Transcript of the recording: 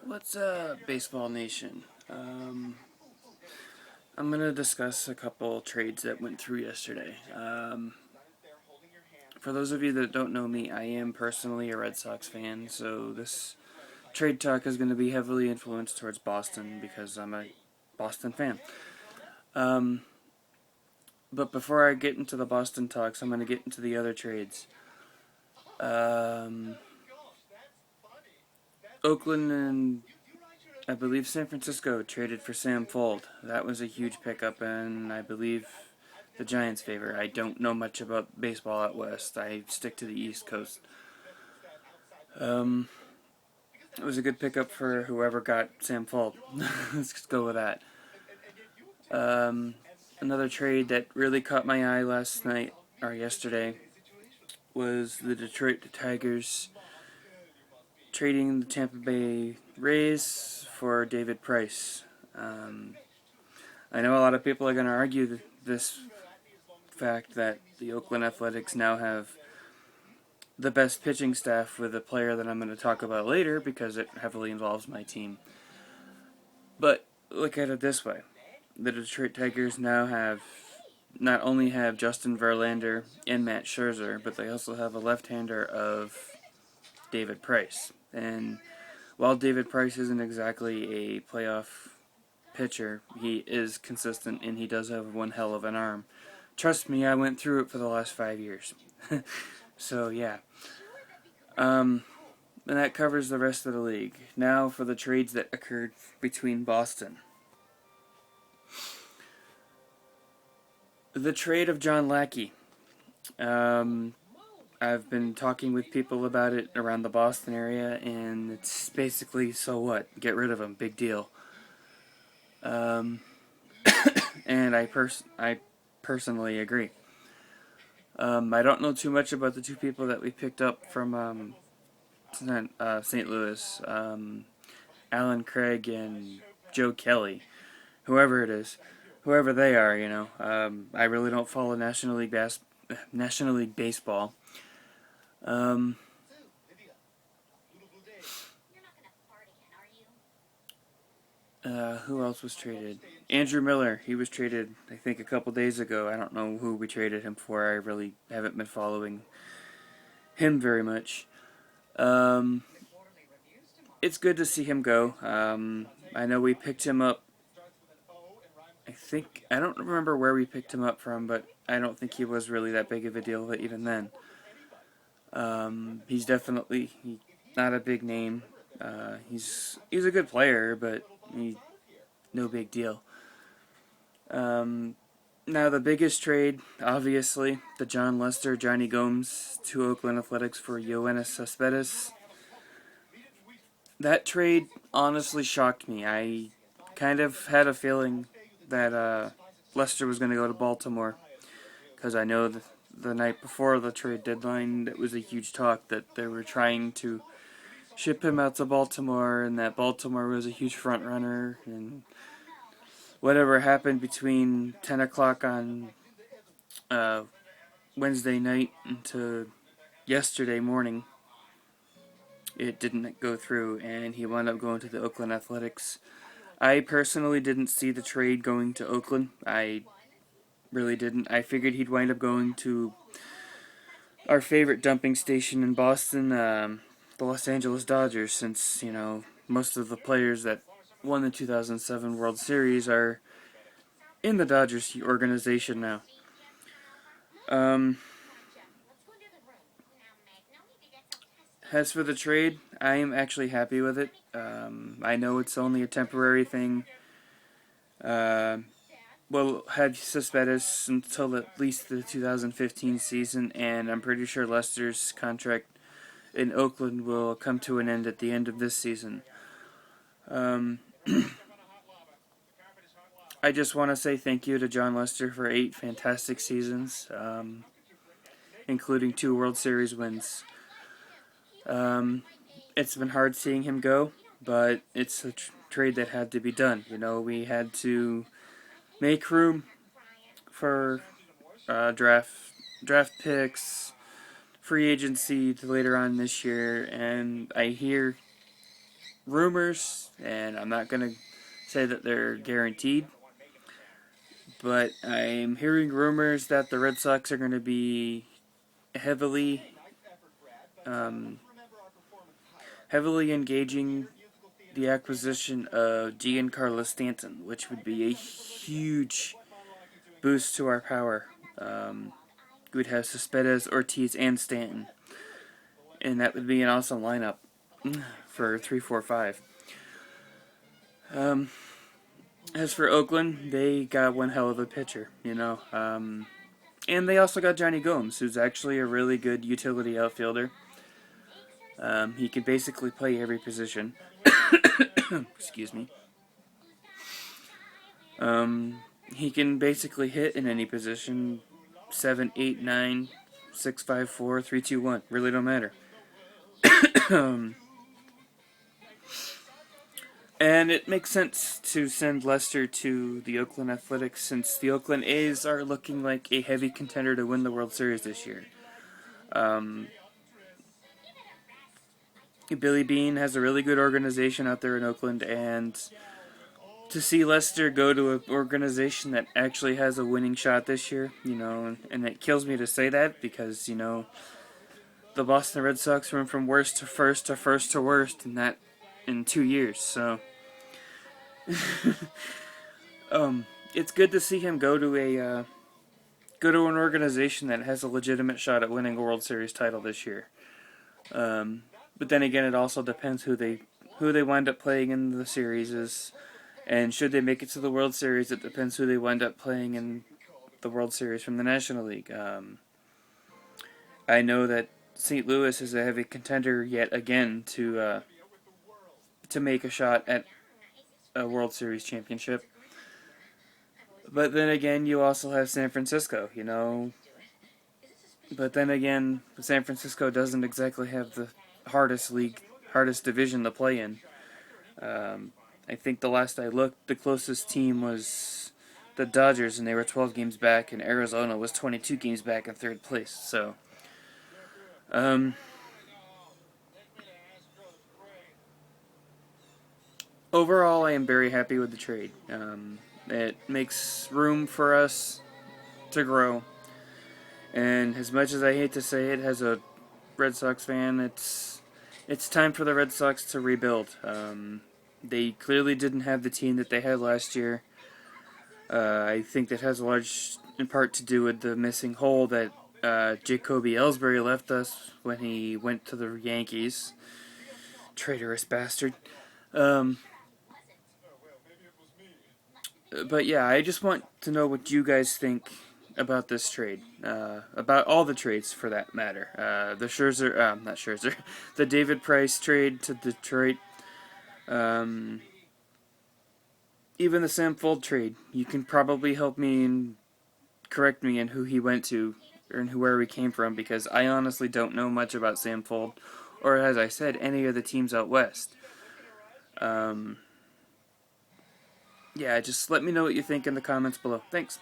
What's up, Baseball Nation? I'm going to discuss a couple trades that went through yesterday. For those of you that don't know me, I am personally a Red Sox fan, so this trade talk is going to be heavily influenced towards Boston because I'm a Boston fan. But before I get into the Boston talks, I'm going to get into the other trades. Oakland and I believe San Francisco traded for Sam Fold. That was a huge pickup, and I believe the Giants' favor. I don't know much about baseball out west. I stick to the East Coast. It was a good pickup for whoever got Sam Fold. Let's just go with that. Another trade that really caught my eye last night or yesterday was the Detroit Tigers trading the Tampa Bay Rays for David Price. I know a lot of people are going to argue this fact that the Oakland Athletics now have the best pitching staff with a player that I'm going to talk about later because it heavily involves my team. But look at it this way. The Detroit Tigers now not only have Justin Verlander and Matt Scherzer, but they also have a left-hander of David Price. And while David Price isn't exactly a playoff pitcher, he is consistent and he does have one hell of an arm. Trust me, I went through it for the last 5 years. So, yeah. And that covers the rest of the league. Now for the trades that occurred between Boston. The trade of John Lackey. I've been talking with people about it around the Boston area, and it's basically, so what? Get rid of him. Big deal. And I personally agree. I don't know too much about the two people that we picked up from St. Louis, Alan Craig and Joe Kelly, whoever it is, whoever they are. I really don't follow National League Baseball. Who else was traded? Andrew Miller. He was traded, I think, a couple days ago. I don't know who we traded him for. I really haven't been following him very much. It's good to see him go. I know we picked him up. I don't remember where we picked him up from, but I don't think he was really that big of a deal even then. He's definitely not a big name. He's a good player, but no big deal. Now the biggest trade, obviously, the Johnny Gomes to Oakland Athletics for Lester-Cespedes. That trade honestly shocked me. I kind of had a feeling that Lester was going to go to Baltimore, because I know the night before the trade deadline, it was a huge talk that they were trying to ship him out to Baltimore, and that Baltimore was a huge front runner, and whatever happened between 10 o'clock on Wednesday night into yesterday morning, it didn't go through, and he wound up going to the Oakland Athletics. I personally didn't see the trade going to Oakland. I really didn't. I figured he'd wind up going to our favorite dumping station in Boston, the Los Angeles Dodgers, since, most of the players that won the 2007 World Series are in the Dodgers organization now. As for the trade, I am actually happy with it. I know it's only a temporary thing. We'll have Cespedes until at least the 2015 season, and I'm pretty sure Lester's contract in Oakland will come to an end at the end of this season. I just want to say thank you to John Lester for 8 fantastic seasons, including 2 World Series wins. It's been hard seeing him go, but it's a trade that had to be done. We had to make room for draft picks, free agency to later on this year, and I hear rumors, and I'm not going to say that they're guaranteed, but I'm hearing rumors that the Red Sox are going to be heavily um, heavily engaging the acquisition of Giancarlo Stanton, which would be a huge boost to our power. We'd have Cespedes, Ortiz, and Stanton, and that would be an awesome lineup for 3-4-5. As for Oakland, they got one hell of a pitcher, and they also got Johnny Gomes, who's actually a really good utility outfielder. He can basically play every position. Excuse me. He can basically hit in any position. 7, 8, 9, 6, 5, 4, 3, 2, 1. Really don't matter. And it makes sense to send Lester to the Oakland Athletics, since the Oakland A's are looking like a heavy contender to win the World Series this year. Billy Beane has a really good organization out there in Oakland, and to see Lester go to an organization that actually has a winning shot this year, and it kills me to say that because, the Boston Red Sox went from worst to first to first to worst in 2 years, so it's good to see him go to an organization that has a legitimate shot at winning a World Series title this year. But then again, it also depends who they wind up playing in the series, and should they make it to the World Series, it depends who they wind up playing in the World Series from the National League. I know that St. Louis is a heavy contender yet again to make a shot at a World Series championship. But then again, you also have San Francisco, But then again, San Francisco doesn't exactly have the hardest division to play in. I think the last I looked, the closest team was the Dodgers, and they were 12 games back, and Arizona was 22 games back in third place. So, overall, I am very happy with the trade. It makes room for us to grow. And as much as I hate to say it, as a Red Sox fan, it's time for the Red Sox to rebuild. They clearly didn't have the team that they had last year. I think that has a large in part to do with the missing hole that Jacoby Ellsbury left us when he went to the Yankees. Traitorous bastard. But yeah, I just want to know what you guys think about this trade. About all the trades, for that matter. The not Scherzer, the David Price trade to Detroit. Even the Sam Fuld trade. You can probably help me and correct me in who he went to, or in where he came from, because I honestly don't know much about Sam Fuld, or as I said, any of the teams out west. Yeah, just let me know what you think in the comments below. Thanks.